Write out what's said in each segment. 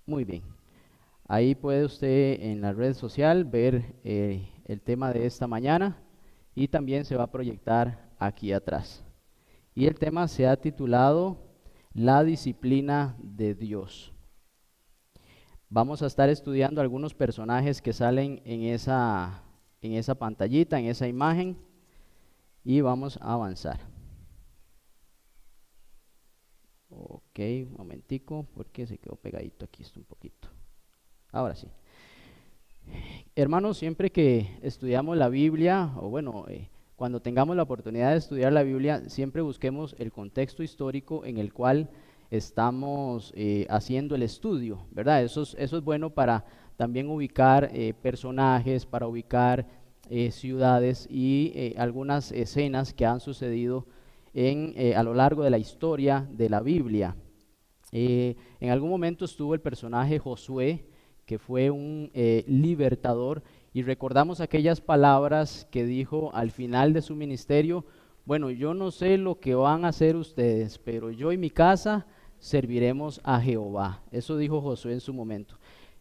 Muy bien. Ahí puede usted en la red social ver el tema de esta mañana y también se va a proyectar aquí atrás. Y el tema se ha titulado La disciplina de Dios. Vamos a estar estudiando algunos personajes que salen en esa pantallita, en esa imagen, y vamos a avanzar. Ok, un momentico, porque se quedó pegadito aquí esto un poquito. Ahora sí. Hermanos, siempre que estudiamos la Biblia, o bueno, cuando tengamos la oportunidad de estudiar la Biblia, siempre busquemos el contexto histórico en el cual estamos haciendo el estudio, ¿verdad? Eso es bueno para también ubicar personajes, para ubicar ciudades y algunas escenas que han sucedido a lo largo de la historia de la Biblia. En algún momento estuvo el personaje Josué, que fue un libertador, y recordamos aquellas palabras que dijo al final de su ministerio: bueno, yo no sé lo que van a hacer ustedes, pero yo y mi casa serviremos a Jehová. Eso dijo Josué en su momento.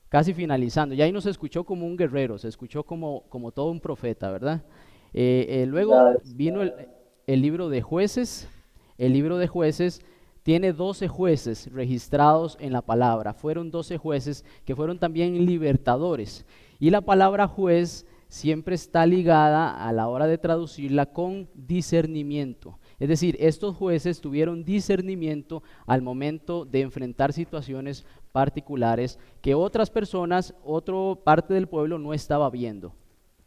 Casi finalizando, ya ahí no se escuchó como un guerrero, se escuchó como todo un profeta, ¿verdad? Luego vino el libro de Jueces. El libro de Jueces tiene 12 jueces registrados en la palabra. Fueron 12 jueces que fueron también libertadores. Y la palabra juez siempre está ligada a la hora de traducirla con discernimiento. Es decir, estos jueces tuvieron discernimiento al momento de enfrentar situaciones particulares que otras personas, otra parte del pueblo no estaba viendo.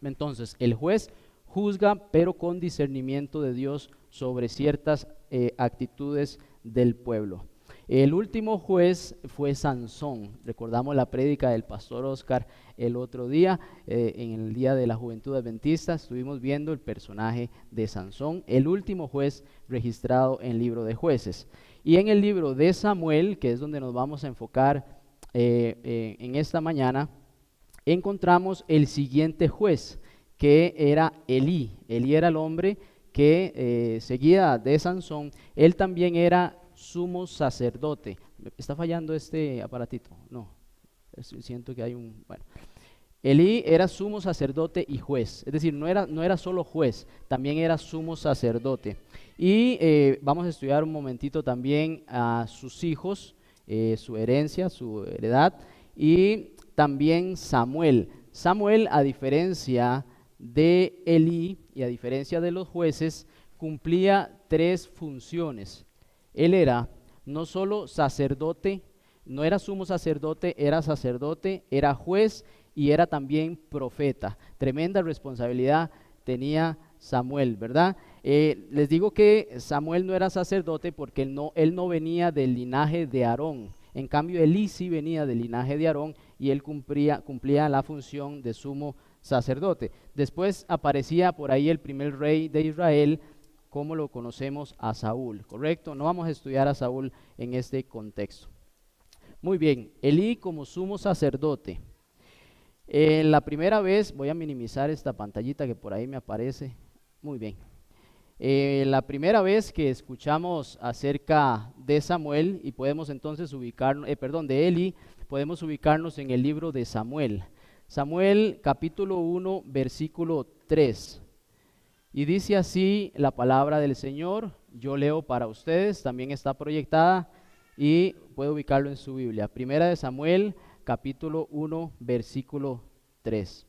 Entonces, el juez juzga, pero con discernimiento de Dios sobre ciertas actitudes del pueblo. El último juez fue Sansón. Recordamos la prédica del pastor Oscar el otro día, en el Día de la Juventud Adventista, estuvimos viendo el personaje de Sansón, el último juez registrado en el libro de Jueces. Y en el libro de Samuel, que es donde nos vamos a enfocar en esta mañana, encontramos el siguiente juez, que era Elí. Elí era el hombre que seguía de Sansón. Él también era sumo sacerdote. ¿Está fallando este aparatito? No, siento que hay un... Bueno. Elí era sumo sacerdote y juez, es decir, no era solo juez, también era sumo sacerdote. Y vamos a estudiar un momentito también a sus hijos, su herencia, su heredad, y también Samuel. Samuel, a diferencia de Elí y a diferencia de los jueces, cumplía tres funciones. Él era no solo sacerdote, no era sumo sacerdote, era juez y era también profeta. Tremenda responsabilidad tenía Samuel, ¿verdad? Les digo que Samuel no era sacerdote porque él no venía del linaje de Aarón. En cambio, Elí sí venía del linaje de Aarón y él cumplía la función de sumo sacerdote. Después aparecía por ahí el primer rey de Israel, como lo conocemos a Saúl, ¿correcto? No vamos a estudiar a Saúl en este contexto. Muy bien, Elí como sumo sacerdote. La primera vez, voy a minimizar esta pantallita que por ahí me aparece. Muy bien. La primera vez que escuchamos acerca de Samuel y podemos entonces ubicarnos, de Eli, podemos ubicarnos en el libro de Samuel. Samuel capítulo 1, versículo 3. Y dice así la palabra del Señor. Yo leo para ustedes, también está proyectada y puede ubicarlo en su Biblia. Primera de Samuel capítulo 1, versículo 3.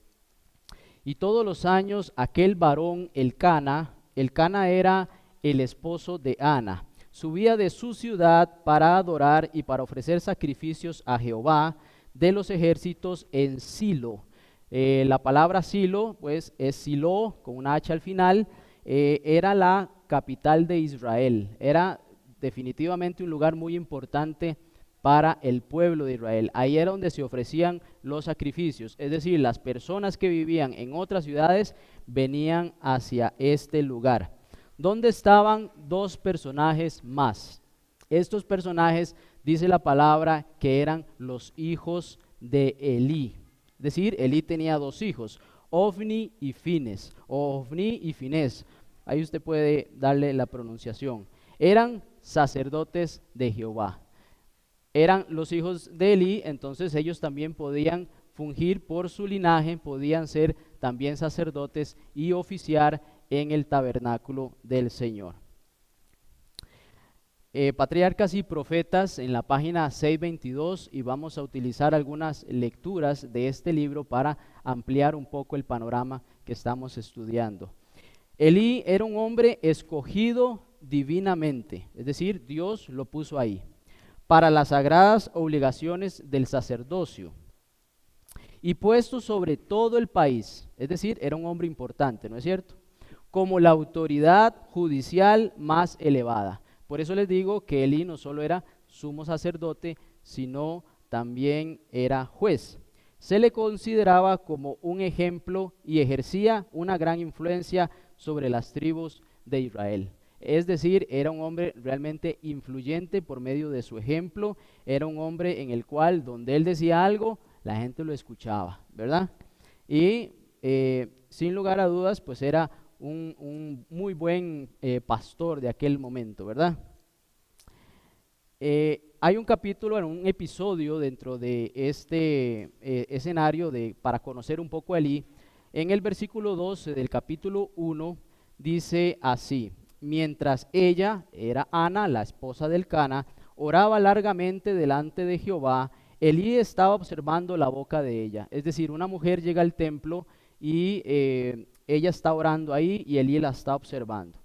Y todos los años aquel varón el Cana era el esposo de Ana, subía de su ciudad para adorar y para ofrecer sacrificios a Jehová de los ejércitos en Silo. La palabra Silo, pues es Silo, con una H al final, era la capital de Israel, era definitivamente un lugar muy importante para el pueblo de Israel. Ahí era donde se ofrecían los sacrificios, es decir, las personas que vivían en otras ciudades venían hacia este lugar, donde estaban dos personajes más. Estos personajes, dice la palabra, que eran los hijos de Elí. Es decir, Elí tenía dos hijos, Ofni y Fines, o Ofni y Finés. Ahí usted puede darle la pronunciación. Eran sacerdotes de Jehová. eran los hijos de Elí, entonces ellos también podían fungir por su linaje, podían ser también sacerdotes y oficiar en el tabernáculo del Señor. Patriarcas y Profetas en la página 622, y vamos a utilizar algunas lecturas de este libro para ampliar un poco el panorama que estamos estudiando. Elí era un hombre escogido divinamente, es decir, Dios lo puso ahí, para las sagradas obligaciones del sacerdocio y puesto sobre todo el país, es decir, era un hombre importante, ¿no es cierto? Como la autoridad judicial más elevada. Por eso les digo que Elí no solo era sumo sacerdote, sino también era juez. Se le consideraba como un ejemplo y ejercía una gran influencia sobre las tribus de Israel. Es decir, era un hombre realmente influyente por medio de su ejemplo, era un hombre en el cual donde él decía algo, la gente lo escuchaba, ¿verdad? Y sin lugar a dudas, pues era un muy buen pastor de aquel momento, ¿verdad? Hay un capítulo, un episodio dentro de este escenario para conocer un poco a Elí. En el versículo 12 del capítulo 1 dice así: mientras ella, era Ana, la esposa del Cana, oraba largamente delante de Jehová, Elí estaba observando la boca de ella. Es decir, una mujer llega al templo y ella está orando ahí y Elí la está observando.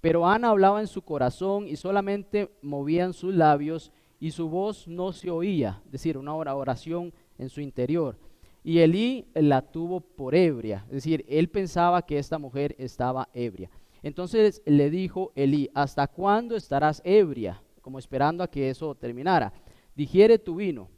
Pero Ana hablaba en su corazón y solamente movían sus labios y su voz no se oía, es decir, una oración en su interior. Y Elí la tuvo por ebria, es decir, él pensaba que esta mujer estaba ebria. Entonces le dijo Elí: ¿hasta cuándo estarás ebria? Como esperando a que eso terminara. Digiere tu vino.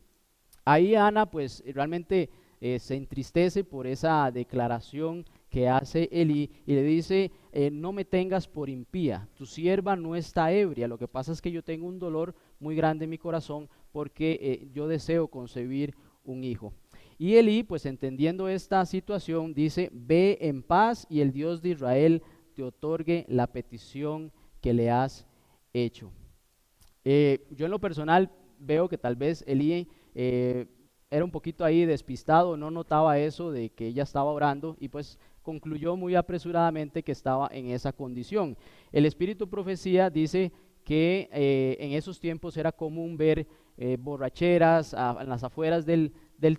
Ahí Ana pues realmente se entristece por esa declaración que hace Elí y le dice: no me tengas por impía, tu sierva no está ebria, lo que pasa es que yo tengo un dolor muy grande en mi corazón porque yo deseo concebir un hijo. Y Elí, pues entendiendo esta situación, dice: ve en paz y el Dios de Israel te otorgue la petición que le has hecho. Yo en lo personal veo que tal vez Elí era un poquito ahí despistado, no notaba eso de que ella estaba orando y pues concluyó muy apresuradamente que estaba en esa condición. El espíritu profecía dice que en esos tiempos era común ver borracheras en las afueras del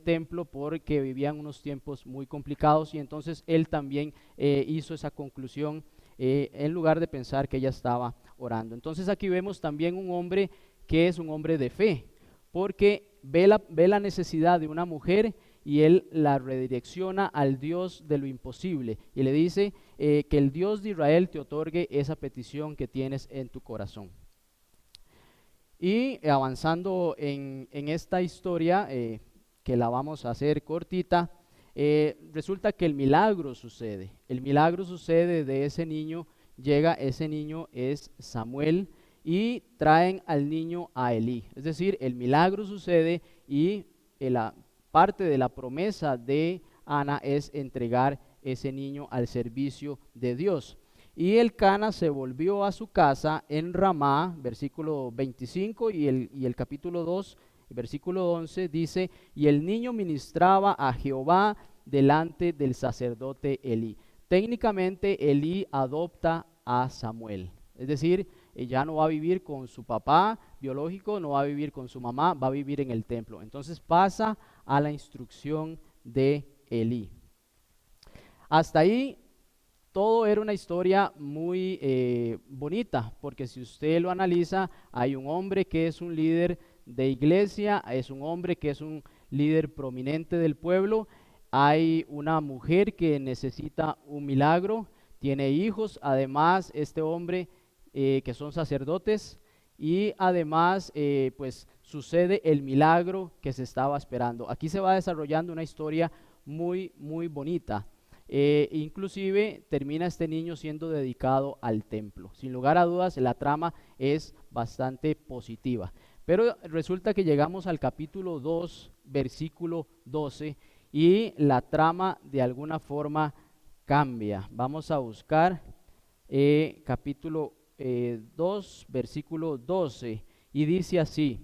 templo porque vivían unos tiempos muy complicados, y entonces él también hizo esa conclusión en lugar de pensar que ella estaba orando. Entonces aquí vemos también un hombre que es un hombre de fe, porque ve la necesidad de una mujer y él la redirecciona al Dios de lo imposible y le dice que el Dios de Israel te otorgue esa petición que tienes en tu corazón. Y avanzando en esta historia, que la vamos a hacer cortita, resulta que el milagro sucede. El milagro sucede de ese niño, ese niño es Samuel, y traen al niño a Elí. Es decir, el milagro sucede y la parte de la promesa de Ana es entregar ese niño al servicio de Dios. Y el Cana se volvió a su casa en Ramá, versículo 25, y el capítulo 2, versículo 11, dice: y el niño ministraba a Jehová delante del sacerdote Elí. Técnicamente Elí adopta a Samuel, es decir, ya no va a vivir con su papá biológico, no va a vivir con su mamá, va a vivir en el templo. Entonces pasa a la instrucción de Elí. Hasta ahí todo era una historia muy bonita, porque si usted lo analiza, hay un hombre que es un líder de iglesia, es un hombre que es un líder prominente del pueblo, hay una mujer que necesita un milagro, tiene hijos, además este hombre que son sacerdotes, y además pues sucede el milagro que se estaba esperando. Aquí se va desarrollando una historia muy bonita. Inclusive termina este niño siendo dedicado al templo. Sin lugar a dudas, la trama es bastante positiva. Pero resulta que llegamos al capítulo 2, versículo 12, y la trama de alguna forma cambia. Vamos a buscar capítulo 2, versículo 12, y dice así: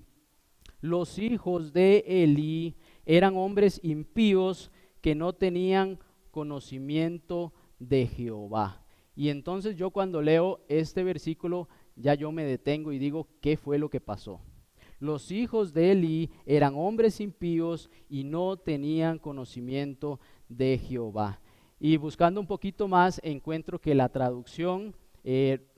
Los hijos de Elí eran hombres impíos que no tenían conocimiento de Jehová. Y entonces yo cuando leo este versículo ya yo me detengo y digo, ¿qué fue lo que pasó? Los hijos de Elí eran hombres impíos y no tenían conocimiento de Jehová. Y buscando un poquito más encuentro que la traducción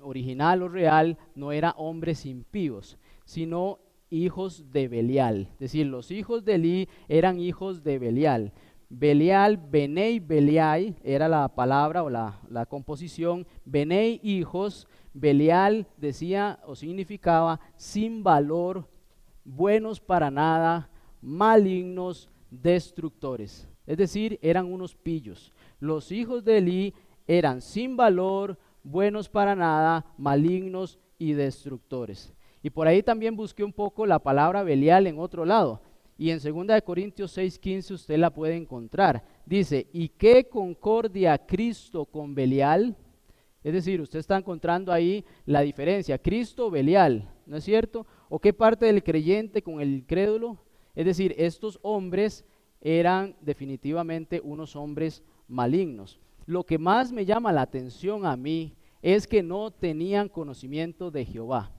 original o real no era hombres impíos, sino hijos de Belial. Es decir, los hijos de Elí eran hijos de Belial. Belial, Benei, Beliai, era la palabra o la composición. Benei, hijos. Belial decía o significaba sin valor, buenos para nada, malignos, destructores. Es decir, eran unos pillos. Los hijos de Elí eran sin valor, buenos para nada, malignos y destructores. Y por ahí también busqué un poco la palabra Belial en otro lado. Y en 2 Corintios 6:15 usted la puede encontrar. Dice, ¿y qué concordia Cristo con Belial? Es decir, usted está encontrando ahí la diferencia, Cristo, Belial, ¿no es cierto? ¿O qué parte del creyente con el incrédulo? Es decir, estos hombres eran definitivamente unos hombres malignos. Lo que más me llama la atención a mí es que no tenían conocimiento de Jehová.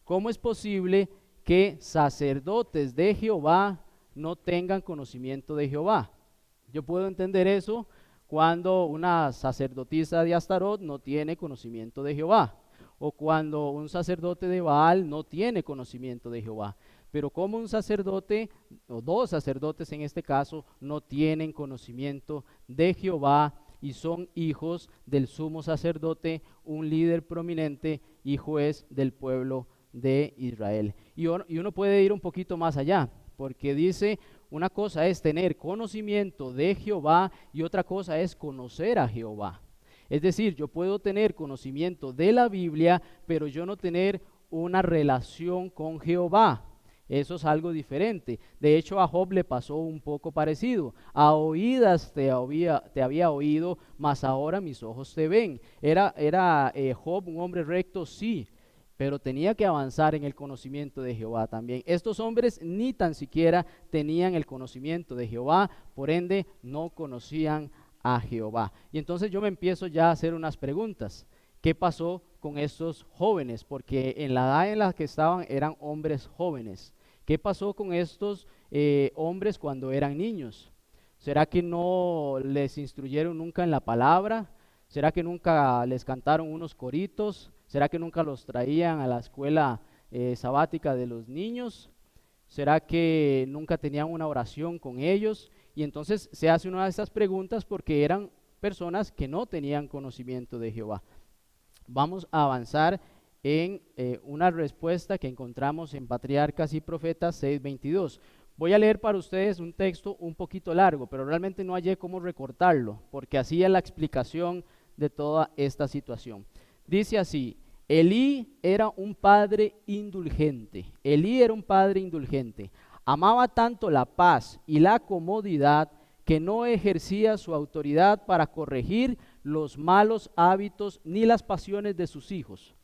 ¿Cómo es posible que sacerdotes de Jehová no tengan conocimiento de Jehová? Yo puedo entender eso cuando una sacerdotisa de Astarot no tiene conocimiento de Jehová, o cuando un sacerdote de Baal no tiene conocimiento de Jehová. Pero como un sacerdote, o dos sacerdotes en este caso, no tienen conocimiento de Jehová y son hijos del sumo sacerdote, un líder prominente y juez del pueblo de Israel. Y uno puede ir un poquito más allá, porque dice, una cosa es tener conocimiento de Jehová y otra cosa es conocer a Jehová. Es decir, yo puedo tener conocimiento de la Biblia, pero yo no tener una relación con Jehová. Eso es algo diferente. De hecho, a Job le pasó un poco parecido. A oídas te había oído, mas ahora mis ojos te ven. Era Job un hombre recto, sí, pero tenía que avanzar en el conocimiento de Jehová también. Estos hombres ni tan siquiera tenían el conocimiento de Jehová, por ende no conocían a Jehová. Y entonces yo me empiezo ya a hacer unas preguntas. ¿Qué pasó con estos jóvenes? Porque en la edad en la que estaban eran hombres jóvenes. ¿Qué pasó con estos hombres cuando eran niños? ¿Será que no les instruyeron nunca en la palabra? ¿Será que nunca les cantaron unos coritos? ¿Será que nunca los traían a la escuela sabática de los niños? ¿Será que nunca tenían una oración con ellos? Y entonces se hace una de estas preguntas porque eran personas que no tenían conocimiento de Jehová. Vamos a avanzar en una respuesta que encontramos en Patriarcas y Profetas 6:22. Voy a leer para ustedes un texto un poquito largo, pero realmente no hallé cómo recortarlo, porque así es la explicación de toda esta situación. Dice así, Elí era un padre indulgente. Elí era un padre indulgente. Amaba tanto la paz y la comodidad que no ejercía su autoridad para corregir los malos hábitos ni las pasiones de sus hijos.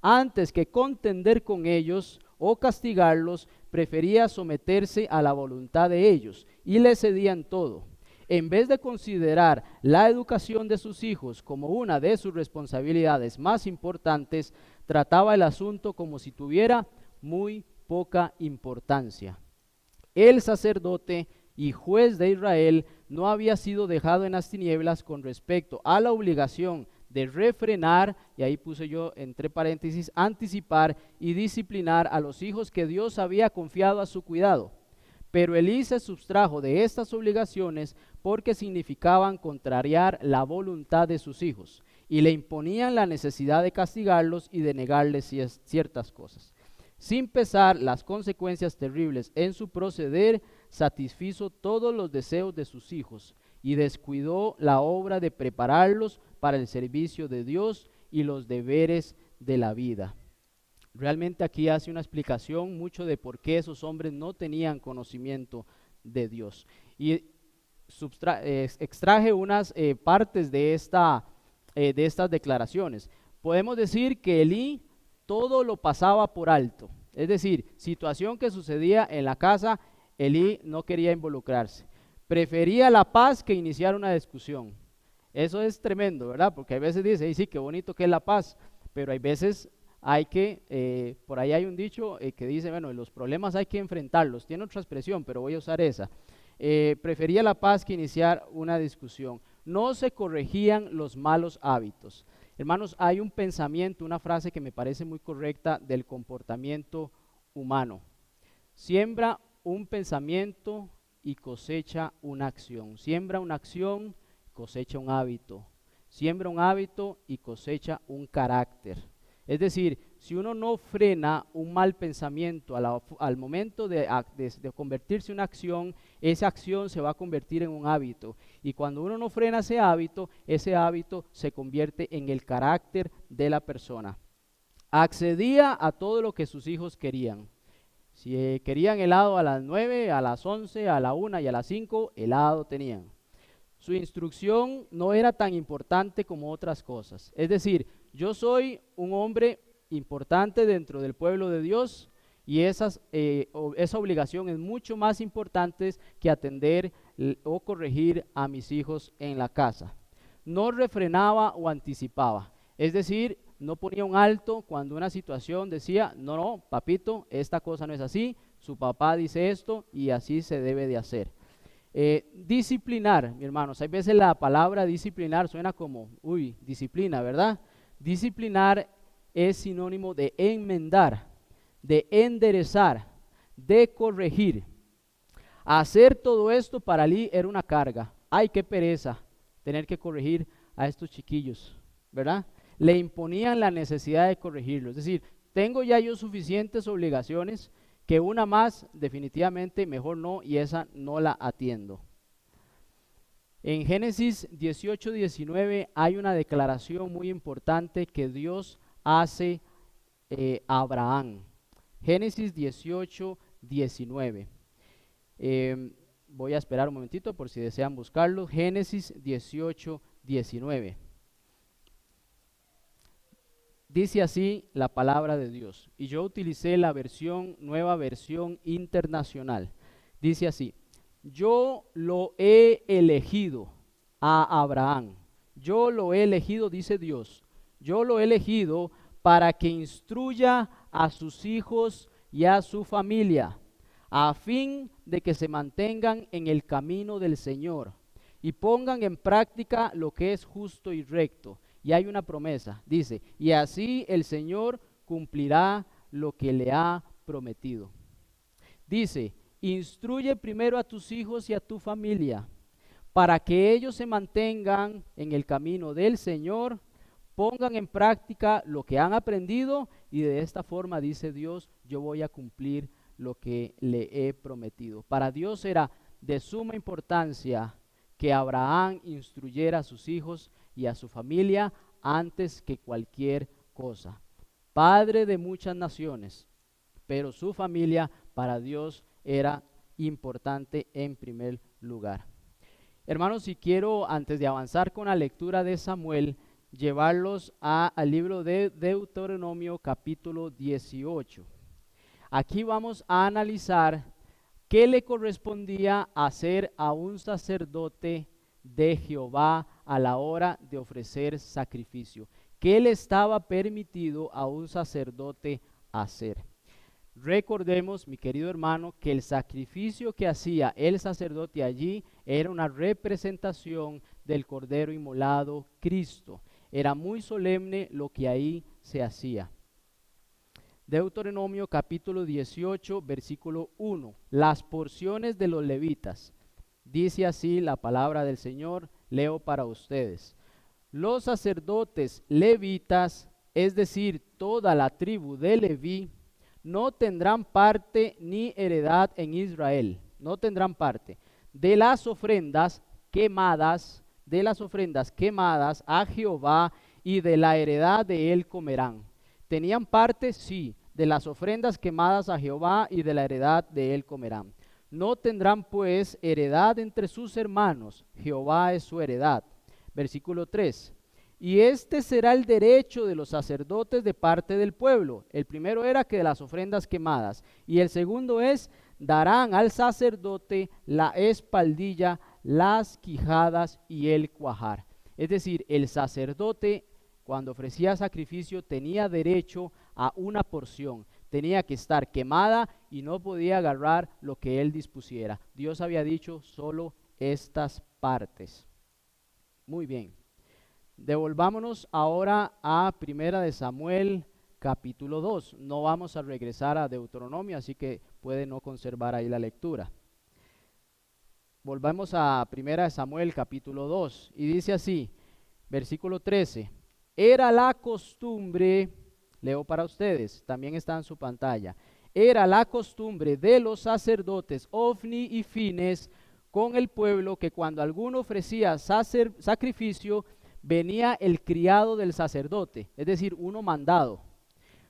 Antes que contender con ellos o castigarlos, prefería someterse a la voluntad de ellos y le cedían todo. En vez de considerar la educación de sus hijos como una de sus responsabilidades más importantes, trataba el asunto como si tuviera muy poca importancia. El sacerdote y juez de Israel no había sido dejado en las tinieblas con respecto a la obligación de refrenar, y ahí puse yo entre paréntesis, anticipar y disciplinar a los hijos que Dios había confiado a su cuidado. Pero Elí se sustrajo de estas obligaciones porque significaban contrariar la voluntad de sus hijos y le imponían la necesidad de castigarlos y de negarles ciertas cosas. Sin pesar las consecuencias terribles en su proceder, satisfizo todos los deseos de sus hijos y descuidó la obra de prepararlos para el servicio de Dios y los deberes de la vida. Realmente aquí hace una explicación mucho de por qué esos hombres no tenían conocimiento de Dios. Y extraje unas partes de estas declaraciones. Podemos decir que Elí todo lo pasaba por alto. Es decir, situación que sucedía en la casa, Elí no quería involucrarse. Prefería la paz que iniciar una discusión. Eso es tremendo, ¿verdad? Porque hay veces dice, sí, qué bonito que es la paz, pero hay veces hay que, por ahí hay un dicho que dice, bueno, los problemas hay que enfrentarlos. Tiene otra expresión, pero voy a usar esa. Prefería la paz que iniciar una discusión. No se corregían los malos hábitos. Hermanos, hay un pensamiento, una frase que me parece muy correcta del comportamiento humano. Siembra un pensamiento y cosecha una acción. Siembra una acción, cosecha un hábito. Siembra un hábito y cosecha un carácter. Es decir, si uno no frena un mal pensamiento al momento de convertirse en una acción, esa acción se va a convertir en un hábito. Y cuando uno no frena ese hábito se convierte en el carácter de la persona. Accedía a todo lo que sus hijos querían. Si querían helado a las 9, a las 11, a la 1 y a las 5, helado tenían. Su instrucción no era tan importante como otras cosas. Es decir, yo soy un hombre importante dentro del pueblo de Dios y esa obligación es mucho más importante que atender o corregir a mis hijos en la casa. No refrenaba o anticipaba. Es decir, no ponía un alto cuando una situación decía, no, papito, esta cosa no es así, su papá dice esto y así se debe de hacer. Disciplinar, mi hermanos, hay veces la palabra disciplinar suena como, disciplina, ¿verdad? Disciplinar es sinónimo de enmendar, de enderezar, de corregir. Hacer todo esto para Elí era una carga. Ay, qué pereza tener que corregir a estos chiquillos, ¿verdad? Le imponían la necesidad de corregirlo. Es decir, tengo ya yo suficientes obligaciones que una más definitivamente mejor no, y esa no la atiendo. En Génesis 18:19 hay una declaración muy importante que Dios hace a Abraham. Génesis 18:19. Voy a esperar un momentito por si desean buscarlo. Génesis 18:19. Dice así la palabra de Dios, y yo utilicé la nueva versión internacional. Dice así: yo lo he elegido a Abraham. Yo lo he elegido, dice Dios. Yo lo he elegido para que instruya a sus hijos y a su familia, a fin de que se mantengan en el camino del Señor y pongan en práctica lo que es justo y recto. Y hay una promesa, dice, y así el Señor cumplirá lo que le ha prometido. Dice, instruye primero a tus hijos y a tu familia, para que ellos se mantengan en el camino del Señor, pongan en práctica lo que han aprendido, y de esta forma, dice Dios, yo voy a cumplir lo que le he prometido. Para Dios era de suma importancia que Abraham instruyera a sus hijos y a su familia antes que cualquier cosa. Padre de muchas naciones, pero su familia para Dios era importante en primer lugar. Hermanos, si quiero, antes de avanzar con la lectura de Samuel, llevarlos al libro de Deuteronomio capítulo 18. Aquí vamos a analizar qué le correspondía hacer a un sacerdote de Jehová a la hora de ofrecer sacrificio. ¿Qué le estaba permitido a un sacerdote hacer? Recordemos, mi querido hermano, que el sacrificio que hacía el sacerdote allí era una representación del Cordero inmolado, Cristo. Era muy solemne lo que ahí se hacía. Deuteronomio capítulo 18, versículo 1. Las porciones de los levitas. Dice así la palabra del Señor, leo para ustedes. Los sacerdotes levitas, es decir, toda la tribu de Leví, no tendrán parte ni heredad en Israel. No tendrán parte de las ofrendas quemadas, a Jehová, y de la heredad de él comerán. ¿Tenían parte? Sí, de las ofrendas quemadas a Jehová y de la heredad de él comerán. No tendrán pues heredad entre sus hermanos, Jehová es su heredad. Versículo 3. y este será el derecho de los sacerdotes de parte del pueblo. El primero era que de las ofrendas quemadas, y el segundo es, darán al sacerdote la espaldilla, las quijadas y el cuajar. Es decir, el sacerdote cuando ofrecía sacrificio tenía derecho a una porción, tenía que estar quemada y no podía agarrar lo que él dispusiera. Dios había dicho solo estas partes. Muy bien. Devolvámonos ahora a Primera de Samuel capítulo 2. No vamos a regresar a Deuteronomio, así que puede no conservar ahí la lectura. Volvamos a Primera de Samuel capítulo 2 y dice así, versículo 13. Era la costumbre, leo para ustedes, también está en su pantalla. Era la costumbre de los sacerdotes Ofni y Fines con el pueblo que cuando alguno ofrecía sacrificio, venía el criado del sacerdote, es decir, uno mandado,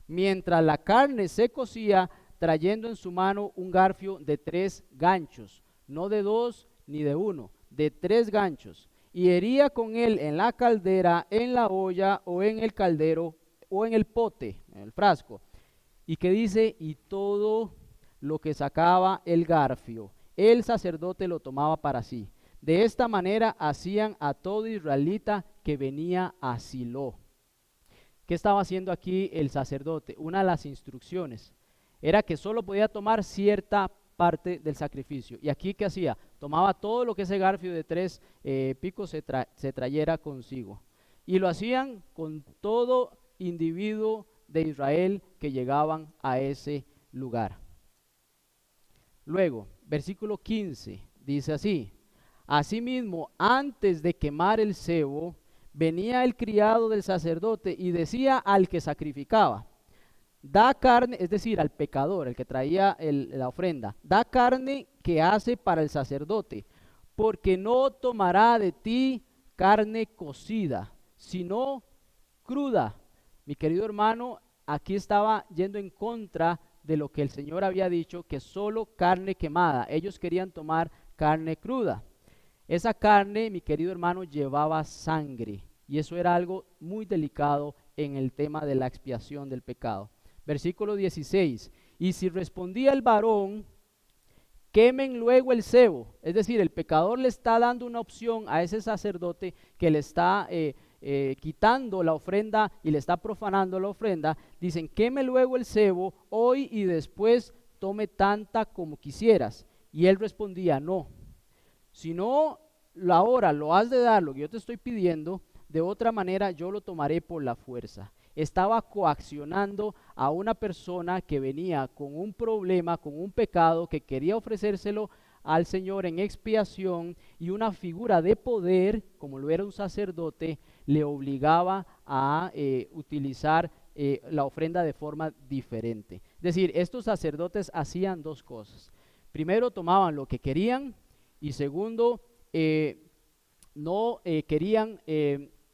mientras la carne se cocía, trayendo en su mano un garfio de 3 ganchos, no de 2 ni de 1, de 3 ganchos, y hería con él en la caldera, en la olla o en el caldero o en el pote, en el frasco, y que dice, y todo lo que sacaba el garfio, el sacerdote lo tomaba para sí. De esta manera hacían a todo israelita que venía a Silo. ¿Qué estaba haciendo aquí el sacerdote? Una de las instrucciones era que solo podía tomar cierta parte del sacrificio. ¿Y aquí qué hacía? Tomaba todo lo que ese garfio de 3 picos se trayera consigo. Y lo hacían con todo individuo de Israel que llegaban a ese lugar. Luego, versículo 15, dice así. Asimismo, antes de quemar el cebo, venía el criado del sacerdote y decía al que sacrificaba, da carne, es decir, al pecador, el que traía la ofrenda, da carne que hace para el sacerdote, porque no tomará de ti carne cocida, sino cruda. Mi querido hermano, aquí estaba yendo en contra de lo que el Señor había dicho, que solo carne quemada. Ellos querían tomar carne cruda. Esa carne, mi querido hermano, llevaba sangre y eso era algo muy delicado en el tema de la expiación del pecado. Versículo 16, y si respondía el varón, quemen luego el cebo. Es decir, el pecador le está dando una opción a ese sacerdote que le está quitando la ofrenda y le está profanando la ofrenda. Dicen, queme luego el cebo hoy y después tome tanta como quisieras. Y él respondía, no. Si no, ahora lo has de dar lo que yo te estoy pidiendo, de otra manera yo lo tomaré por la fuerza. Estaba coaccionando a una persona que venía con un problema, con un pecado, que quería ofrecérselo al Señor en expiación, y una figura de poder, como lo era un sacerdote, le obligaba a utilizar la ofrenda de forma diferente. Es decir, estos sacerdotes hacían 2 cosas. Primero, tomaban lo que querían, y segundo, no querían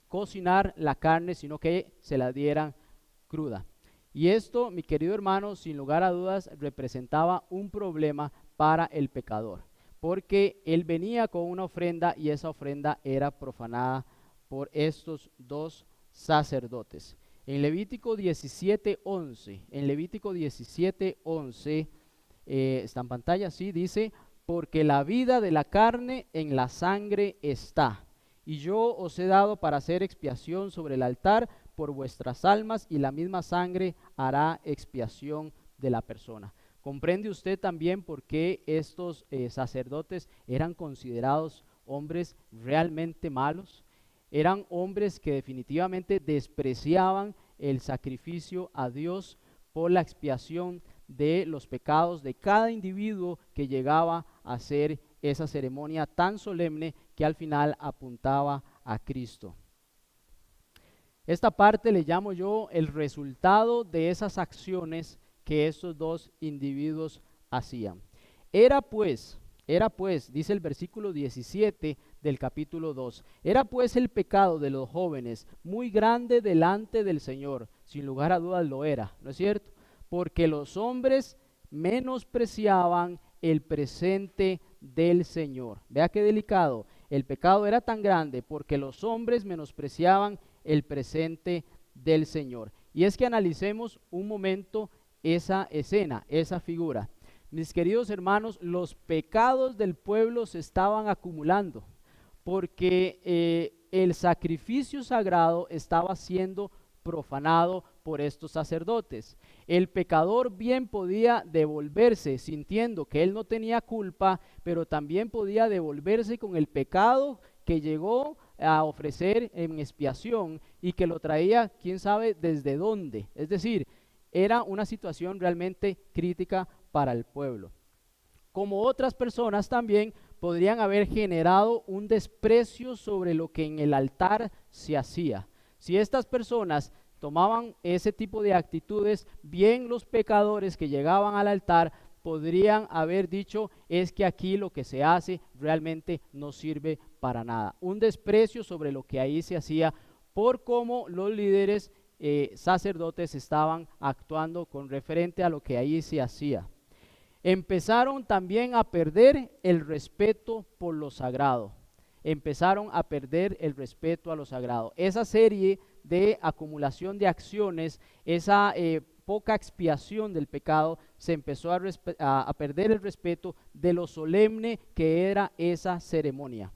cocinar la carne, sino que se la dieran cruda. Y esto, mi querido hermano, sin lugar a dudas, representaba un problema para el pecador, porque él venía con una ofrenda y esa ofrenda era profanada por estos 2 sacerdotes. En Levítico 17:11, está en pantalla, sí, dice, porque la vida de la carne en la sangre está, y yo os he dado para hacer expiación sobre el altar por vuestras almas, y la misma sangre hará expiación de la persona. ¿Comprende usted también por qué estos sacerdotes eran considerados hombres realmente malos? Eran hombres que definitivamente despreciaban el sacrificio a Dios por la expiación de los pecados de cada individuo que llegaba a hacer esa ceremonia tan solemne que al final apuntaba a Cristo. Esta parte le llamo yo el resultado de esas acciones que estos 2 individuos hacían. Era pues, dice el versículo 17 del capítulo 2, era pues el pecado de los jóvenes muy grande delante del Señor, sin lugar a dudas lo era, ¿no es cierto? Porque los hombres menospreciaban el presente del Señor. Vea qué delicado, el pecado era tan grande porque los hombres menospreciaban el presente del Señor. Y es que analicemos un momento esa escena, esa figura. Mis queridos hermanos, los pecados del pueblo se estaban acumulando porque el sacrificio sagrado estaba siendo profanado por estos sacerdotes. El pecador bien podía devolverse sintiendo que él no tenía culpa, pero también podía devolverse con el pecado que llegó a ofrecer en expiación y que lo traía quién sabe desde dónde. Es decir, era una situación realmente crítica para el pueblo. Como otras personas también podrían haber generado un desprecio sobre lo que en el altar se hacía. Si estas personas tomaban ese tipo de actitudes, bien los pecadores que llegaban al altar podrían haber dicho, es que aquí lo que se hace realmente no sirve para nada. Un desprecio sobre lo que ahí se hacía por cómo los líderes sacerdotes estaban actuando con referente a lo que ahí se hacía. Empezaron también a perder el respeto por lo sagrado. Empezaron a perder el respeto a lo sagrado. Esa serie de acumulación de acciones, esa poca expiación del pecado, se empezó a perder el respeto de lo solemne que era esa ceremonia.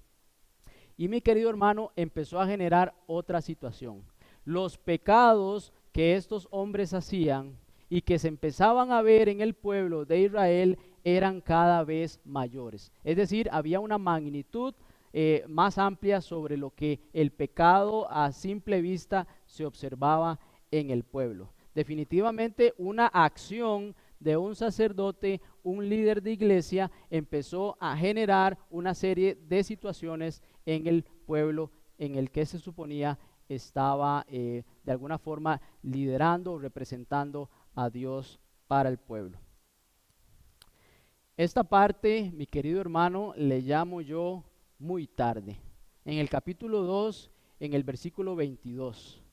Y mi querido hermano, empezó a generar otra situación. Los pecados que estos hombres hacían y que se empezaban a ver en el pueblo de Israel eran cada vez mayores. Es decir, había una magnitud más amplia sobre lo que el pecado a simple vista se observaba en el pueblo. Definitivamente una acción de un sacerdote, un líder de iglesia, empezó a generar una serie de situaciones en el pueblo en el que se suponía estaba de alguna forma liderando, representando a Dios para el pueblo. Esta parte, mi querido hermano, le llamo yo muy tarde. En el capítulo 2, en el versículo 22.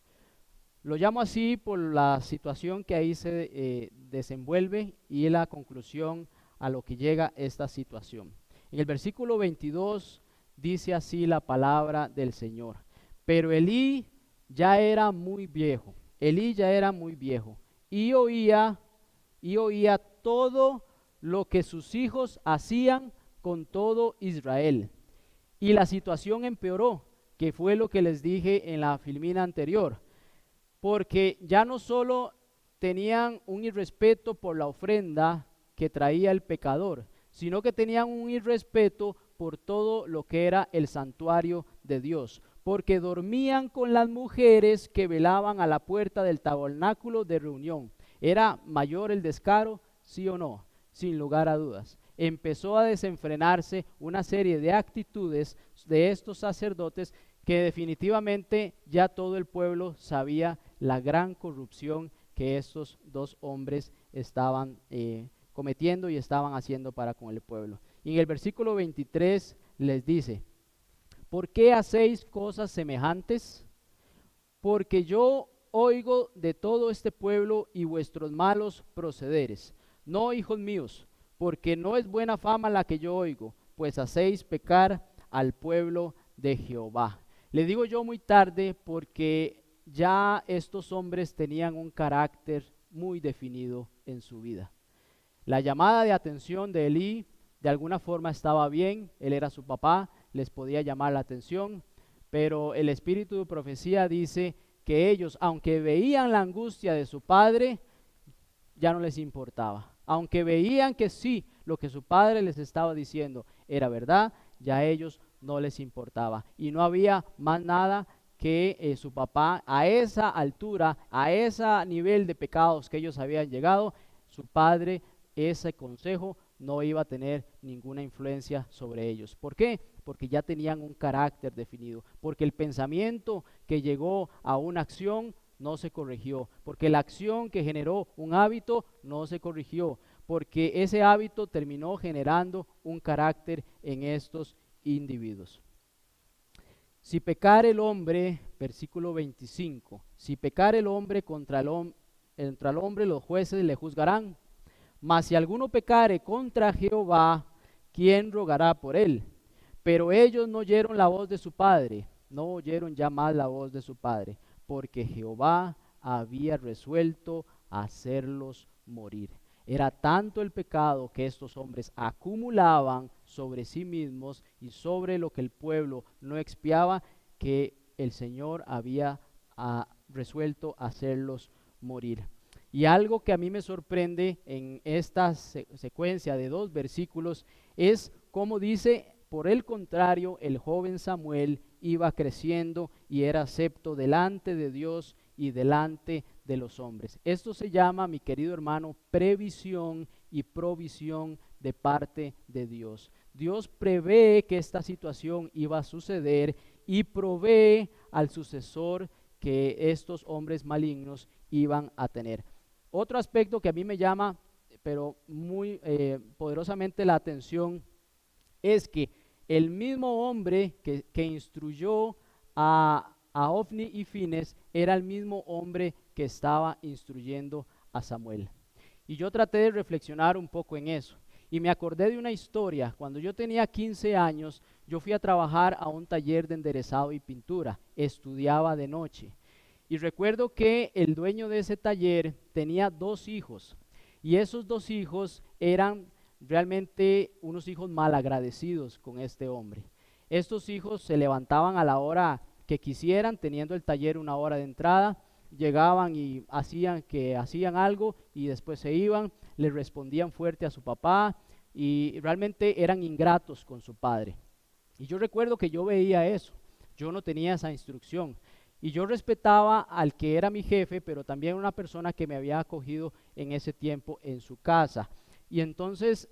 Lo llamo así por la situación que ahí se desenvuelve y la conclusión a lo que llega esta situación. En el versículo 22 dice así la palabra del Señor. Pero Elí ya era muy viejo. Elí ya era muy viejo y oía todo lo que sus hijos hacían con todo Israel. Y la situación empeoró, que fue lo que les dije en la filmina anterior, porque ya no solo tenían un irrespeto por la ofrenda que traía el pecador, sino que tenían un irrespeto por todo lo que era el santuario de Dios, porque dormían con las mujeres que velaban a la puerta del tabernáculo de reunión. ¿Era mayor el descaro? ¿Sí o no? Sin lugar a dudas. Empezó a desenfrenarse una serie de actitudes de estos sacerdotes que definitivamente ya todo el pueblo sabía la gran corrupción que estos dos hombres estaban cometiendo y estaban haciendo para con el pueblo. Y en el versículo 23 les dice, ¿por qué hacéis cosas semejantes? Porque yo oigo de todo este pueblo y vuestros malos procederes. No, hijos míos, porque no es buena fama la que yo oigo, pues hacéis pecar al pueblo de Jehová. Le digo yo muy tarde porque ya estos hombres tenían un carácter muy definido en su vida. La llamada de atención de Elí de alguna forma estaba bien, él era su papá, les podía llamar la atención, pero el espíritu de profecía dice que ellos, aunque veían la angustia de su padre, ya no les importaba. Aunque veían que sí, lo que su padre les estaba diciendo era verdad, ya a ellos no les importaba. Y no había más nada que su papá, a esa altura, a ese nivel de pecados que ellos habían llegado, su padre, ese consejo no iba a tener ninguna influencia sobre ellos. ¿Por qué? Porque ya tenían un carácter definido, porque el pensamiento que llegó a una acción no se corrigió, porque la acción que generó un hábito no se corrigió, porque ese hábito terminó generando un carácter en estos individuos. Si pecar el hombre, versículo 25, si pecar el hombre contra el hombre, los jueces le juzgarán. Mas si alguno pecare contra Jehová, ¿quién rogará por él? Pero ellos no oyeron la voz de su padre, no oyeron ya más la voz de su padre. porque Jehová había resuelto hacerlos morir. Era tanto el pecado que estos hombres acumulaban sobre sí mismos y sobre lo que el pueblo no expiaba, que el Señor había resuelto hacerlos morir. Y algo que a mí me sorprende en esta secuencia de 2 versículos es cómo dice: por el contrario, el joven Samuel iba creciendo y era acepto delante de Dios y delante de los hombres. Esto se llama, mi querido hermano, previsión y provisión de parte de Dios. Dios prevé que esta situación iba a suceder y provee al sucesor que estos hombres malignos iban a tener. Otro aspecto que a mí me llama, pero muy poderosamente la atención, es que el mismo hombre que instruyó a Ofni y Fines era el mismo hombre que estaba instruyendo a Samuel. Y yo traté de reflexionar un poco en eso. Y me acordé de una historia. Cuando yo tenía 15 años, yo fui a trabajar a un taller de enderezado y pintura. Estudiaba de noche. Y recuerdo que el dueño de ese taller tenía 2 hijos. Y esos 2 hijos eran realmente unos hijos malagradecidos con este hombre. Estos hijos se levantaban a la hora que quisieran, teniendo el taller una hora de entrada, llegaban y hacían algo y después se iban, le respondían fuerte a su papá y realmente eran ingratos con su padre. Y yo recuerdo que yo veía eso, yo no tenía esa instrucción. Y yo respetaba al que era mi jefe, pero también una persona que me había acogido en ese tiempo en su casa. Y entonces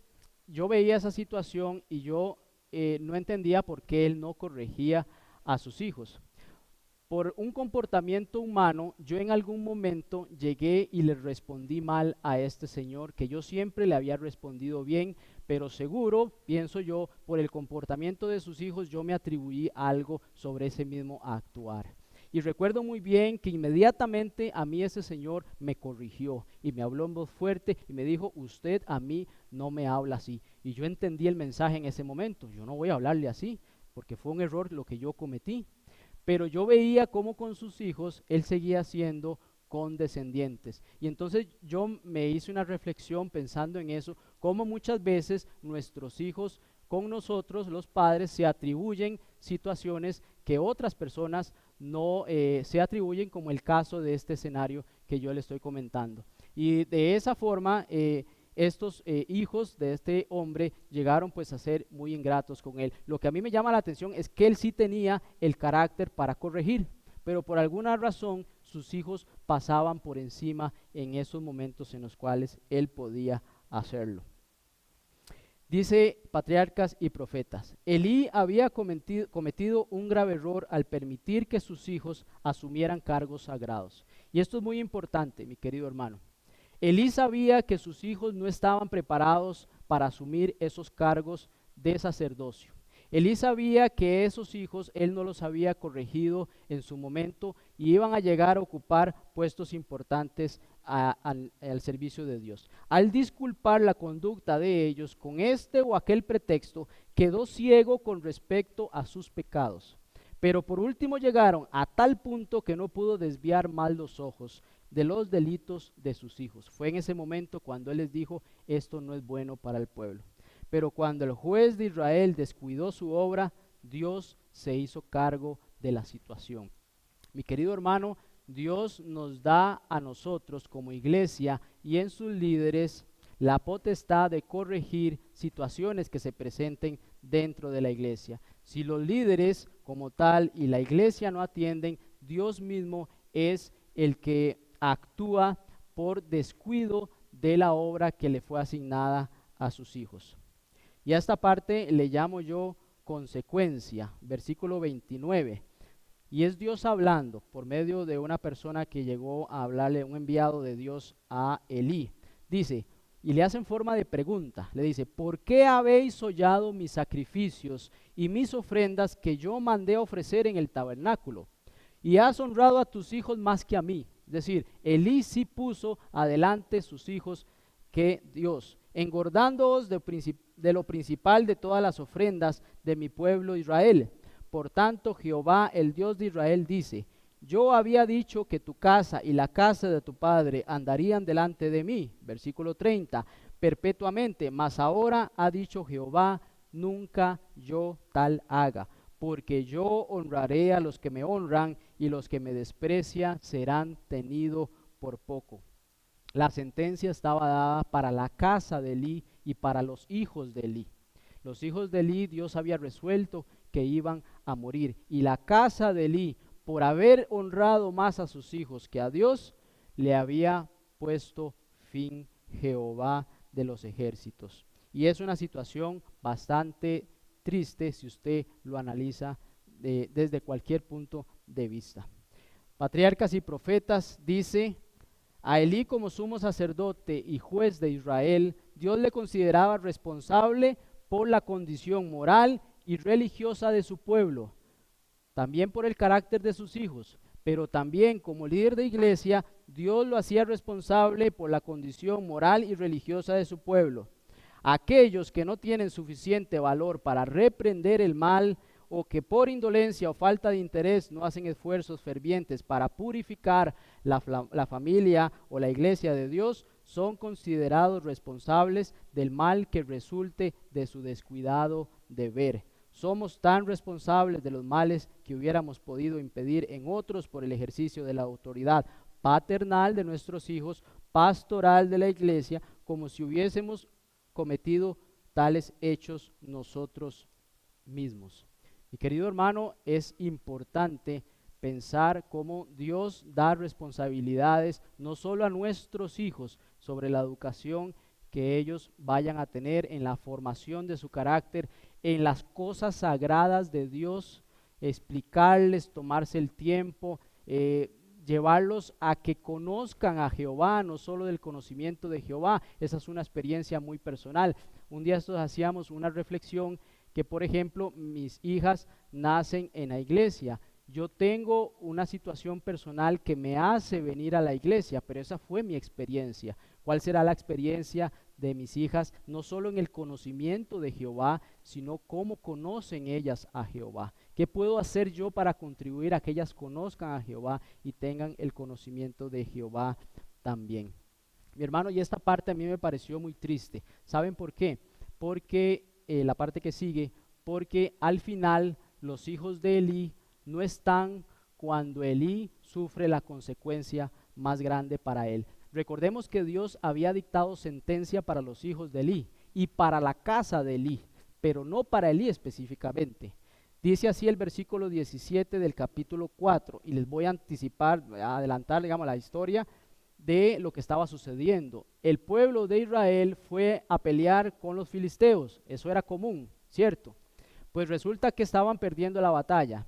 yo veía esa situación y yo no entendía por qué él no corregía a sus hijos. Por un comportamiento humano, yo en algún momento llegué y le respondí mal a este señor, que yo siempre le había respondido bien, pero seguro, pienso yo, por el comportamiento de sus hijos, yo me atribuí algo sobre ese mismo actuar. Y recuerdo muy bien que inmediatamente a mí ese señor me corrigió y me habló en voz fuerte y me dijo: usted a mí no me habla así. Y yo entendí el mensaje en ese momento: yo no voy a hablarle así, porque fue un error lo que yo cometí. Pero yo veía cómo con sus hijos él seguía siendo condescendientes. Y entonces yo me hice una reflexión pensando en eso, cómo muchas veces nuestros hijos con nosotros, los padres, se atribuyen situaciones que otras personas no se atribuyen, como el caso de este escenario que yo le estoy comentando. Y de esa forma estos hijos de este hombre llegaron pues a ser muy ingratos con él. Lo que a mí me llama la atención es que él sí tenía el carácter para corregir, pero por alguna razón sus hijos pasaban por encima en esos momentos en los cuales él podía hacerlo. Dice Patriarcas y Profetas: Elí había cometido un grave error al permitir que sus hijos asumieran cargos sagrados. Y esto es muy importante, mi querido hermano. Elí sabía que sus hijos no estaban preparados para asumir esos cargos de sacerdocio. Elí sabía que esos hijos él no los había corregido en su momento y iban a llegar a ocupar puestos importantes al servicio de Dios. Al disculpar la conducta de ellos con este o aquel pretexto, quedó ciego con respecto a sus pecados. Pero por último llegaron a tal punto que no pudo desviar más los ojos de los delitos de sus hijos. Fue en ese momento cuando él les dijo: esto no es bueno para el pueblo. Pero cuando el juez de Israel descuidó su obra, Dios se hizo cargo de la situación. Mi querido hermano, Dios nos da a nosotros como iglesia y en sus líderes la potestad de corregir situaciones que se presenten dentro de la iglesia. Si los líderes como tal y la iglesia no atienden, Dios mismo es el que actúa por descuido de la obra que le fue asignada a sus hijos. Y a esta parte le llamo yo consecuencia, versículo 29. Y es Dios hablando por medio de una persona que llegó a hablarle, un enviado de Dios a Elí. Dice, y le hace en forma de pregunta, le dice: ¿por qué habéis hollado mis sacrificios y mis ofrendas que yo mandé a ofrecer en el tabernáculo? Y has honrado a tus hijos más que a mí. Es decir, Elí sí puso adelante sus hijos que Dios, engordándoos de lo principal de todas las ofrendas de mi pueblo Israel. Por tanto, Jehová, el Dios de Israel, dice: yo había dicho que tu casa y la casa de tu padre andarían delante de mí, versículo 30, perpetuamente, mas ahora ha dicho Jehová, nunca yo tal haga, porque yo honraré a los que me honran y los que me desprecian serán tenidos por poco. La sentencia estaba dada para la casa de Elí y para los hijos de Elí. Los hijos de Elí, Dios había resuelto que iban a morir. Y la casa de Elí, por haber honrado más a sus hijos que a Dios, le había puesto fin Jehová de los ejércitos. Y es una situación bastante triste si usted lo analiza desde cualquier punto de vista. Patriarcas y Profetas dice: a Elí como sumo sacerdote y juez de Israel, Dios le consideraba responsable por la condición moral y religiosa de su pueblo, también por el carácter de sus hijos, pero también como líder de iglesia, Dios lo hacía responsable por la condición moral y religiosa de su pueblo. Aquellos que no tienen suficiente valor para reprender el mal, o que por indolencia o falta de interés no hacen esfuerzos fervientes para purificar la familia o la iglesia de Dios, son considerados responsables del mal que resulte de su descuidado deber. Somos tan responsables de los males que hubiéramos podido impedir en otros por el ejercicio de la autoridad paternal de nuestros hijos, pastoral de la iglesia, como si hubiésemos cometido tales hechos nosotros mismos. Mi querido hermano, es importante pensar cómo Dios da responsabilidades no solo a nuestros hijos sobre la educación que ellos vayan a tener, en la formación de su carácter, en las cosas sagradas de Dios, explicarles, tomarse el tiempo, llevarlos a que conozcan a Jehová, no solo del conocimiento de Jehová. Esa es una experiencia muy personal. Un día estos hacíamos una reflexión que, por ejemplo, mis hijas nacen en la iglesia. Yo tengo una situación personal que me hace venir a la iglesia, pero esa fue mi experiencia. ¿Cuál será la experiencia de mis hijas? No solo en el conocimiento de Jehová, sino cómo conocen ellas a Jehová. ¿Qué puedo hacer yo para contribuir a que ellas conozcan a Jehová y tengan el conocimiento de Jehová también? Mi hermano, y esta parte a mí me pareció muy triste. ¿Saben por qué? Porque la parte que sigue, porque al final los hijos de Elí no están cuando Elí sufre la consecuencia más grande para él. Recordemos que Dios había dictado sentencia para los hijos de Elí y para la casa de Elí, pero no para Elí específicamente. Dice así el versículo 17 del capítulo 4, y les voy a adelantar, digamos, la historia de lo que estaba sucediendo. El pueblo de Israel fue a pelear con los filisteos, eso era común, ¿cierto? Pues resulta que estaban perdiendo la batalla,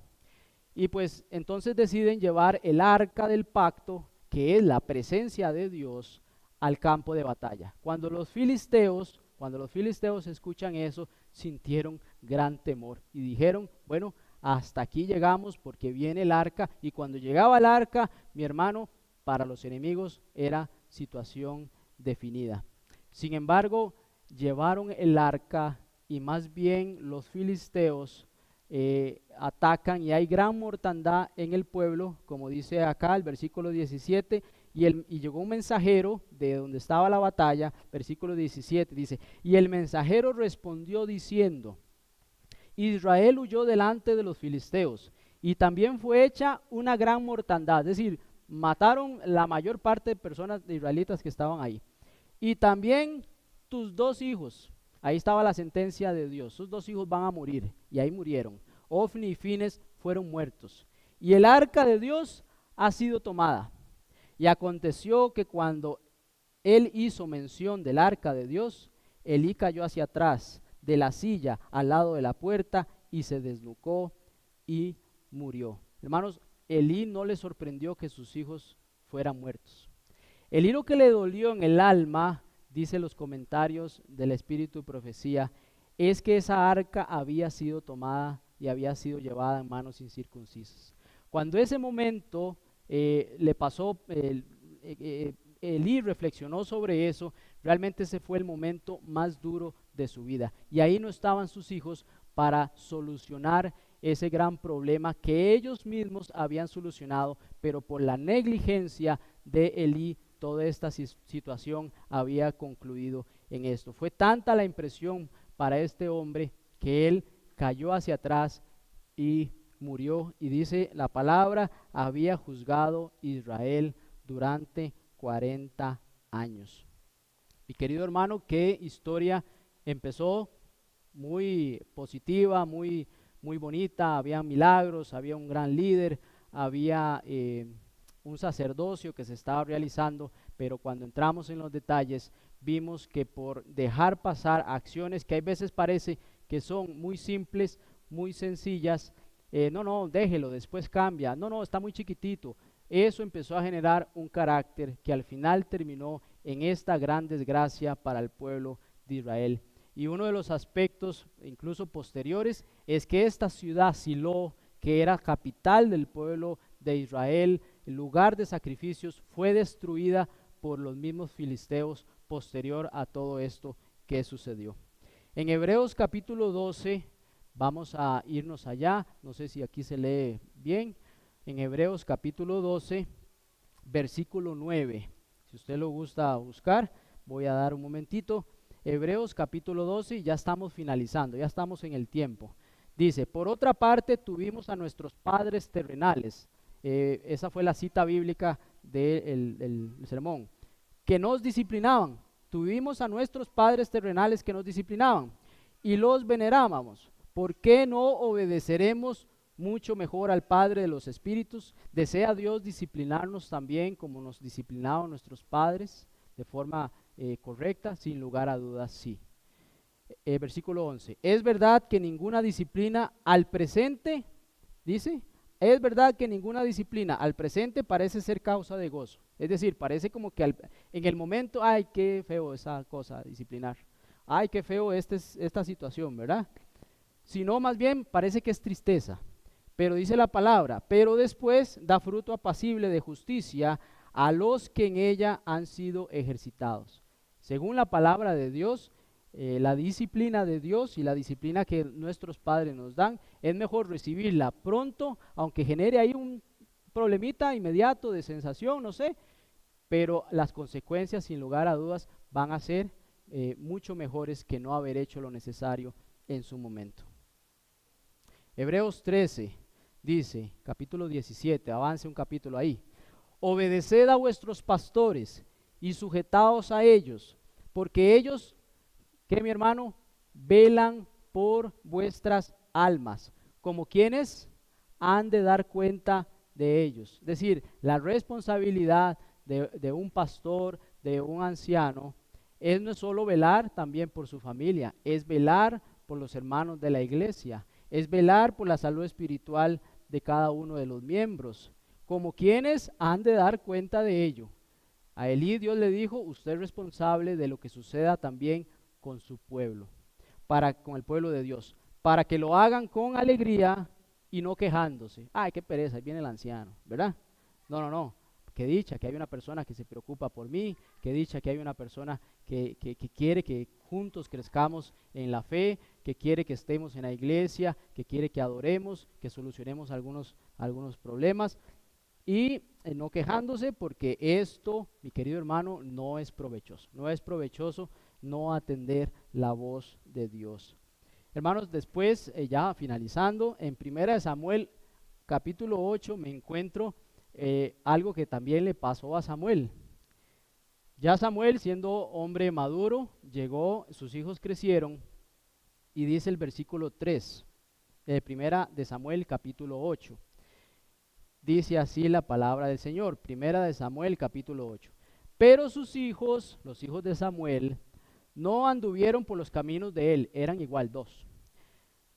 y pues entonces deciden llevar el arca del pacto, que es la presencia de Dios, al campo de batalla. Cuando los filisteos escuchan eso, sintieron gran temor y dijeron: bueno, hasta aquí llegamos porque viene el arca. Y cuando llegaba el arca, mi hermano, para los enemigos era situación definida. Sin embargo, llevaron el arca y más bien los filisteos atacan, y hay gran mortandad en el pueblo, como dice acá el versículo 17, y llegó un mensajero de donde estaba la batalla, versículo 17, dice: y el mensajero respondió diciendo: Israel huyó delante de los filisteos, y también fue hecha una gran mortandad, es decir, mataron la mayor parte de personas de israelitas que estaban ahí, y también tus dos hijos. Ahí estaba la sentencia de Dios: sus dos hijos van a morir, y ahí murieron. Ofni y Fines fueron muertos, y el arca de Dios ha sido tomada. Y aconteció que cuando él hizo mención del arca de Dios, Elí cayó hacia atrás de la silla al lado de la puerta y se desnucó y murió. Hermanos, Elí no le sorprendió que sus hijos fueran muertos. Elí lo que le dolió en el alma, dice los comentarios del Espíritu de Profecía, es que esa arca había sido tomada y había sido llevada en manos incircuncisas. Cuando ese momento le pasó, Elí reflexionó sobre eso, realmente ese fue el momento más duro de su vida. Y ahí no estaban sus hijos para solucionar ese gran problema que ellos mismos habían solucionado, pero por la negligencia de Elí, toda esta situación había concluido en esto. Fue tanta la impresión para este hombre que él cayó hacia atrás y murió. Y dice la palabra, había juzgado Israel durante 40 años. Mi querido hermano, qué historia empezó muy positiva, muy bonita. Había milagros, había un gran líder, había un sacerdocio que se estaba realizando, pero cuando entramos en los detalles vimos que por dejar pasar acciones que hay veces parece que son muy simples, muy sencillas, no, déjelo, después cambia, no, está muy chiquitito. Eso empezó a generar un carácter que al final terminó en esta gran desgracia para el pueblo de Israel. Y uno de los aspectos, incluso posteriores, es que esta ciudad, Silo, que era capital del pueblo de Israel, el lugar de sacrificios, fue destruida por los mismos filisteos posterior a todo esto que sucedió. En Hebreos capítulo 12, vamos a irnos allá, no sé si aquí se lee bien, en Hebreos capítulo 12, versículo 9. Si usted lo gusta buscar, voy a dar un momentito. Hebreos capítulo 12, y ya estamos finalizando, ya estamos en el tiempo. Dice, por otra parte tuvimos a nuestros padres terrenales, esa fue la cita bíblica del sermón, que nos disciplinaban. Tuvimos a nuestros padres terrenales que nos disciplinaban y los venerábamos. ¿Por qué no obedeceremos mucho mejor al Padre de los Espíritus? ¿Desea Dios disciplinarnos también como nos disciplinaban nuestros padres de forma correcta? Sin lugar a dudas, sí. Versículo 11. Es verdad que ninguna disciplina al presente, dice, es verdad que ninguna disciplina al presente parece ser causa de gozo. Es decir, parece como que en el momento, ay, qué feo esa cosa, disciplinar. Ay, qué feo esta situación, ¿verdad? Sino más bien parece que es tristeza. Pero dice la palabra, pero después da fruto apacible de justicia a los que en ella han sido ejercitados. Según la palabra de Dios, la disciplina de Dios y la disciplina que nuestros padres nos dan, es mejor recibirla pronto, aunque genere ahí un problemita inmediato de sensación, no sé, pero las consecuencias sin lugar a dudas van a ser mucho mejores que no haber hecho lo necesario en su momento. Hebreos 13 dice, capítulo 17, avance un capítulo ahí. Obedeced a vuestros pastores y sujetaos a ellos, porque ellos, que mi hermano, velan por vuestras almas, como quienes han de dar cuenta de ellos. Es decir, la responsabilidad de un pastor, de un anciano, es no solo velar también por su familia, es velar por los hermanos de la iglesia, es velar por la salud espiritual de cada uno de los miembros, como quienes han de dar cuenta de ello. A Elí Dios le dijo, usted es responsable de lo que suceda también con su pueblo, con el pueblo de Dios, para que lo hagan con alegría y no quejándose. Ay, qué pereza, ahí viene el anciano, ¿verdad? No, qué dicha que hay una persona que se preocupa por mí, qué dicha que hay una persona que quiere que juntos crezcamos en la fe, que quiere que estemos en la iglesia, que quiere que adoremos, que solucionemos algunos problemas y no quejándose, porque esto, mi querido hermano, no es provechoso no atender la voz de Dios. Hermanos, después ya finalizando, en 1 Samuel capítulo 8 me encuentro algo que también le pasó a Samuel. Ya Samuel, siendo hombre maduro, llegó, sus hijos crecieron, y dice el versículo 3 de 1 de Samuel capítulo 8. Dice así la palabra del Señor, 1 de Samuel capítulo 8. Pero sus hijos, los hijos de Samuel, no anduvieron por los caminos de él, eran igual dos,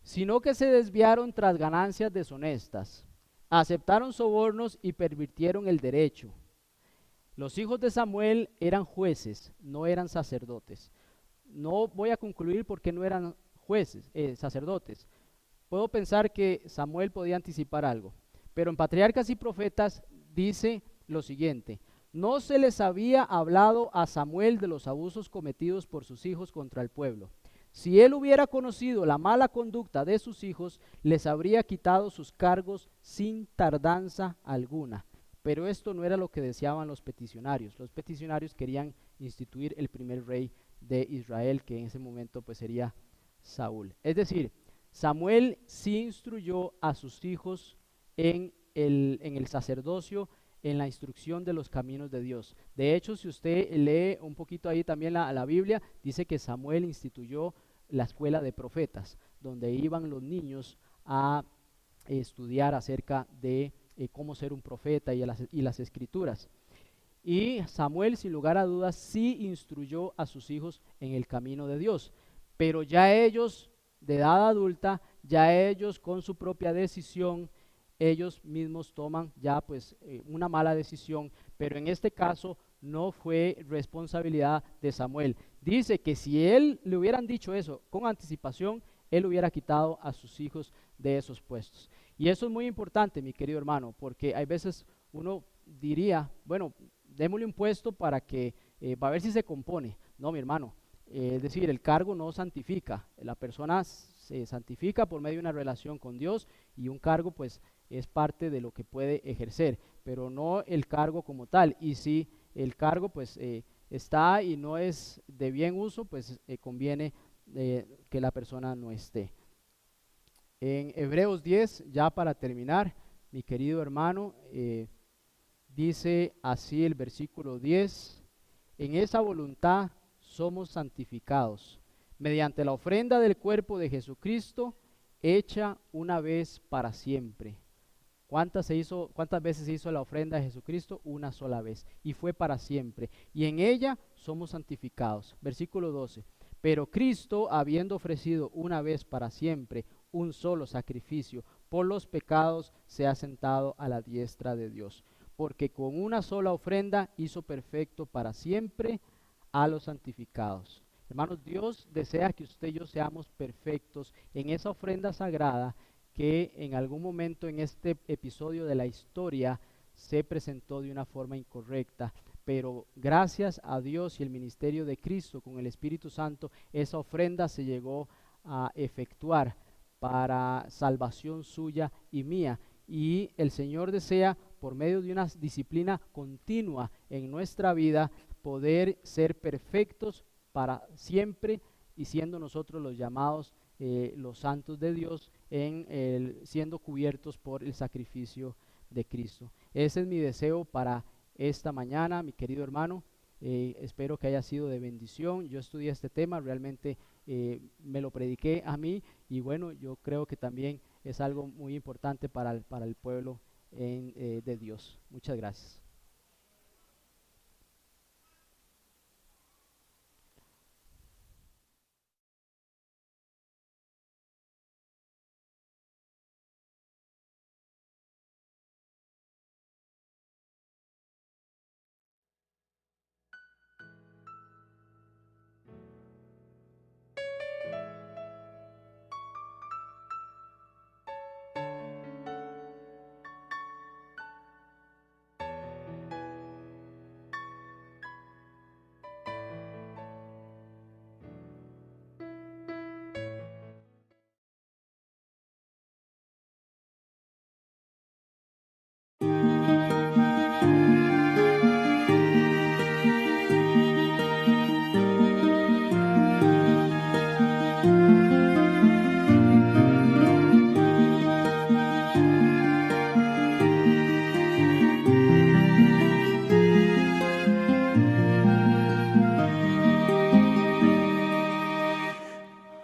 sino que se desviaron tras ganancias deshonestas, aceptaron sobornos y pervirtieron el derecho. Los hijos de Samuel eran jueces, no eran sacerdotes. No voy a concluir por qué no eran jueces, sacerdotes. Puedo pensar que Samuel podía anticipar algo, pero en Patriarcas y Profetas dice lo siguiente: no se les había hablado a Samuel de los abusos cometidos por sus hijos contra el pueblo, Si él hubiera conocido la mala conducta de sus hijos, les habría quitado sus cargos sin tardanza alguna. Pero esto no era lo que deseaban los peticionarios. Los peticionarios querían instituir el primer rey de Israel, que en ese momento pues sería Saúl. Es decir, Samuel sí instruyó a sus hijos en el sacerdocio, en la instrucción de los caminos de Dios. De hecho, si usted lee un poquito ahí también la Biblia, dice que Samuel instituyó la escuela de profetas, donde iban los niños a estudiar acerca de cómo ser un profeta y las escrituras. Y Samuel, sin lugar a dudas, sí instruyó a sus hijos en el camino de Dios, pero ya ellos, de edad adulta, ya ellos con su propia decisión, ellos mismos toman ya pues una mala decisión, pero en este caso no fue responsabilidad de Samuel. Dice que si él le hubieran dicho eso con anticipación, él hubiera quitado a sus hijos de esos puestos. Y eso es muy importante, mi querido hermano, porque hay veces uno diría, bueno, démosle un puesto para que va a ver si se compone. No, mi hermano, es decir, el cargo no santifica, la persona se santifica por medio de una relación con Dios, y un cargo pues es parte de lo que puede ejercer, pero no el cargo como tal. Y si el cargo pues está y no es de bien uso, pues conviene que la persona no esté. En Hebreos 10, ya para terminar, mi querido hermano, dice así el versículo 10: en esa voluntad somos santificados, mediante la ofrenda del cuerpo de Jesucristo, hecha una vez para siempre. ¿Cuántas veces se hizo la ofrenda de Jesucristo? Una sola vez, y fue para siempre, y en ella somos santificados. Versículo 12: pero Cristo, habiendo ofrecido una vez para siempre un solo sacrificio por los pecados, se ha sentado a la diestra de Dios, porque con una sola ofrenda hizo perfecto para siempre a los santificados. Hermanos, Dios desea que usted y yo seamos perfectos en esa ofrenda sagrada que en algún momento en este episodio de la historia se presentó de una forma incorrecta, pero gracias a Dios y el ministerio de Cristo con el Espíritu Santo, esa ofrenda se llegó a efectuar para salvación suya y mía. Y el Señor desea, por medio de una disciplina continua en nuestra vida, poder ser perfectos para siempre, y siendo nosotros los llamados los santos de Dios, siendo cubiertos por el sacrificio de Cristo. Ese es mi deseo para esta mañana, mi querido hermano. Espero que haya sido de bendición. Yo estudié este tema, realmente me lo prediqué a mí, y bueno, yo creo que también es algo muy importante para el pueblo de Dios. Muchas gracias.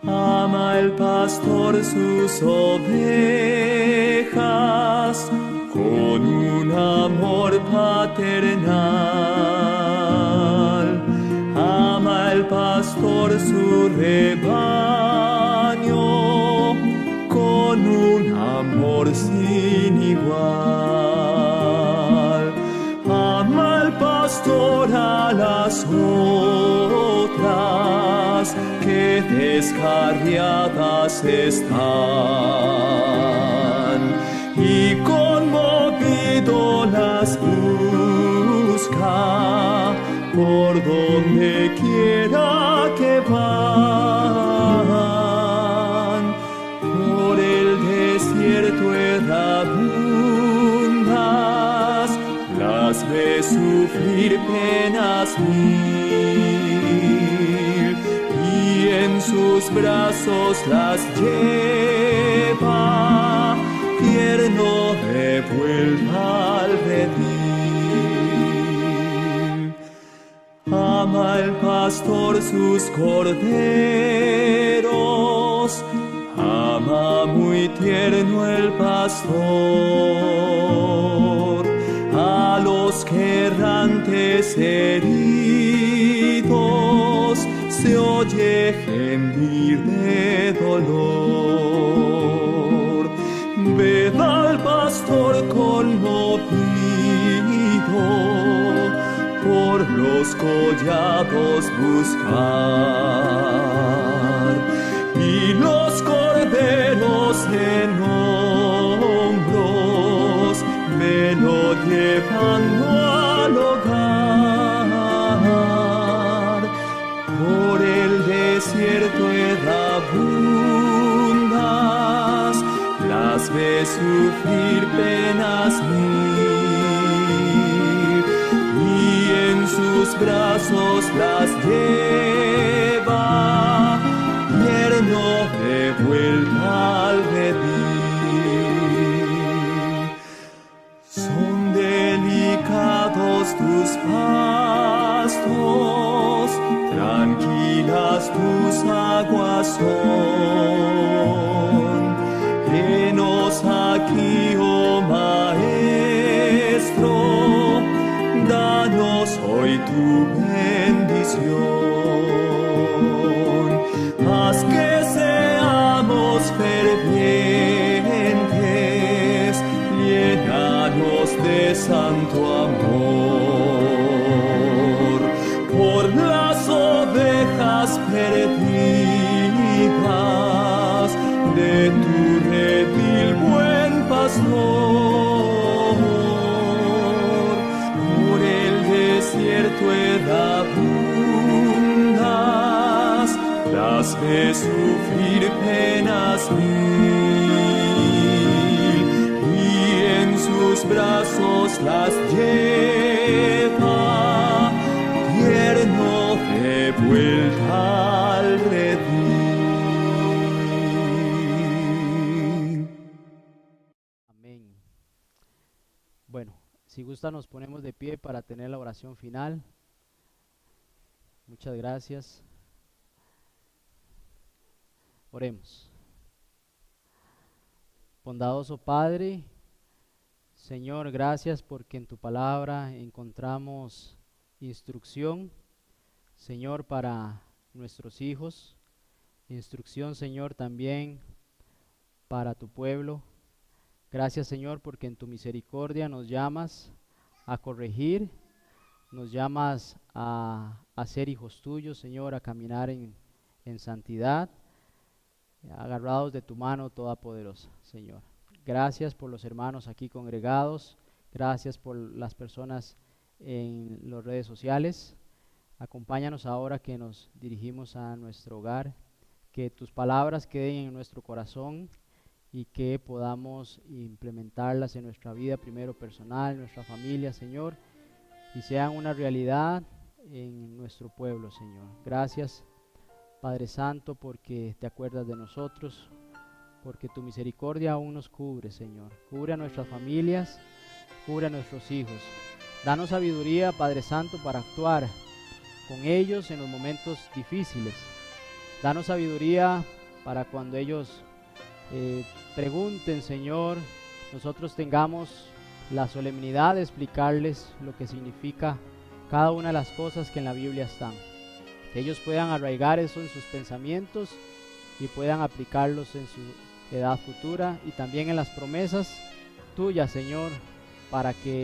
Ama el pastor sus ovejas con un amor paternal. Ama el pastor su rebaño con un amor sin igual. Ama el pastor a las otras que descarriadas están, y conmovido las busca por donde quiera que van. sufrir penas mil, y en sus brazos las lleva, tierno de vuelta al redil. Ama el pastor sus corderos, ama muy tierno el pastor a los que errantes heridos, se oye gemir de dolor. Ved al pastor conmovido por los collados buscar, y los corderos en hombros velo llevando al hogar. Por el desierto errabundas, las ves sufrir penas mil, y en sus brazos las lleva, tierno de vuelta al redil. Son delicados tus pastos, tranquilas tus aguas son. Henos aquí, oh Maestro, danos hoy tu bendición. Haz que seamos fervientes, llénanos de santo amor. Por las ovejas perdidas de tu redil, buen pastor. Por el desierto errabundas, las ves sufrir penas mil, y en sus brazos las lleva, tierno de vuelta al redil. Amén. Bueno, si gusta nos ponemos de pie para tener la oración final. Muchas gracias. Oremos. Bondadoso Padre, Señor, gracias porque en tu palabra encontramos instrucción, Señor, para nuestros hijos, instrucción, Señor, también para tu pueblo. Gracias, Señor, porque en tu misericordia nos llamas a corregir, nos llamas a ser hijos tuyos, Señor, a caminar en santidad, agarrados de tu mano todopoderosa, Señor. Gracias por los hermanos aquí congregados, gracias por las personas en las redes sociales. Acompáñanos ahora que nos dirigimos a nuestro hogar, que tus palabras queden en nuestro corazón y que podamos implementarlas en nuestra vida, primero personal, nuestra familia, Señor, y sean una realidad en nuestro pueblo, Señor. Gracias, Padre Santo, porque te acuerdas de nosotros, porque tu misericordia aún nos cubre, Señor. Cubre a nuestras familias, cubre a nuestros hijos. Danos sabiduría, Padre Santo, para actuar con ellos en los momentos difíciles. Danos sabiduría para cuando ellos pregunten, Señor, nosotros tengamos la solemnidad de explicarles lo que significa cada una de las cosas que en la Biblia están. Que ellos puedan arraigar eso en sus pensamientos y puedan aplicarlos en su edad futura y también en las promesas tuyas, Señor, para que